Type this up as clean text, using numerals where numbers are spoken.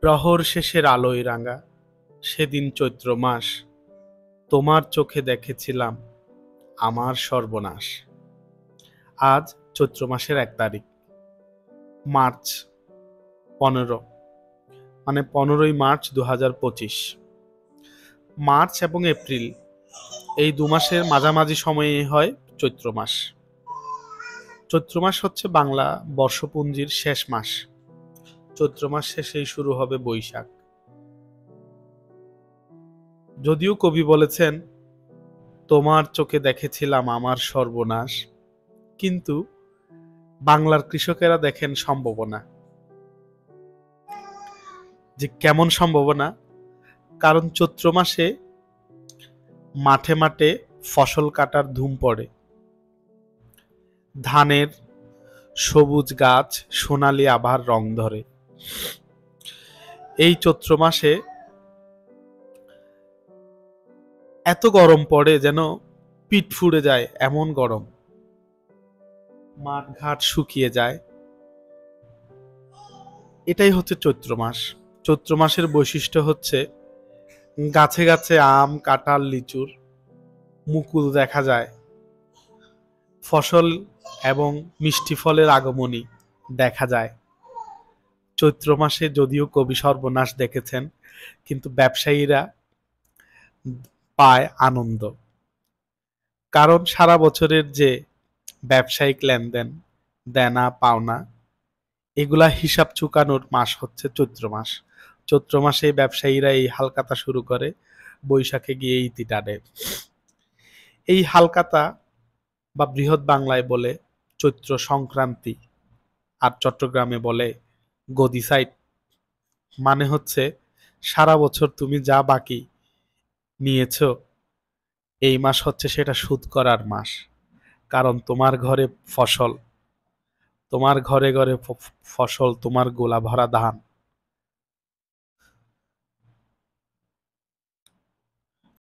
প্রহর শেষের আলোয় রাঙা সেদিন চৈত্র মাস, তোমার চোখে দেখেছিলাম আমার সর্বনাশ। আজ চৈত্র মাসের 1 তারিখ, মার্চ 15, মানে 15ই মার্চ 2025। মার্চ এবং এপ্রিল এই 2 মাসের মাঝামাঝি সময়ে হয় চৈত্র মাস। চৈত্র মাস হচ্ছে বাংলা বর্ষপুঞ্জির শেষ মাস। চৈত্র মাস শেষেই শুরু হবে বৈশাখ। যদিও কবি বলেছেন তোমার চোখে দেখেছিলাম আমার সর্বনাশ, কিন্তু বাংলার কৃষকেরা দেখেন সম্ভাবনা। যে কেমন সম্ভাবনা? কারণ চৈত্র মাসে মাঠে মাঠে ফসল কাটার ধুম পড়ে। ধানের সবুজ গাছ সোনালি আভার রং ধরে। এই চৈত্র মাসে এত গরম পড়ে যেন পিঠ ফুঁড়ে যায়, এমন গরম। মাঠ ঘাট শুকিয়ে যায়। এটাই হচ্ছে চৈত্র মাস। চৈত্র মাসের বৈশিষ্ট্য হচ্ছে গাছে গাছে আম, কাঁঠাল, লিচুর মুকুল দেখা যায়। ফসল এবং মিষ্টি ফলের আগমনী দেখা যায়। চৈত্র মাসে যদিও কবি সর্বনাশ দেখেছেন, কিন্তু ব্যবসায়ীরা পায় আনন্দ। কারণ সারা বছরের যে ব্যবসায়িক লেনদেন, দেনা পাওনা, এগুলা হিসাব চুকানোর মাস হচ্ছে চৈত্র মাস। চৈত্র মাসে ব্যবসায়ীরা এই হালখাতা শুরু করে, বৈশাখে গিয়ে ইতি টানে। এই হালখাতা বা বৃহৎ বাংলায় বলে চৈত্র সংক্রান্তি, আর চট্টগ্রামে বলে গদিসাইড। মানে হচ্ছে সারা বছর তুমি যা বাকি নিয়েছ, এই মাস হচ্ছে সেটা শোধ করার মাস। কারণ তোমার ঘরে ফসল, তোমার ঘরে ঘরে ফসল, তোমার গোলা ভরা ধান,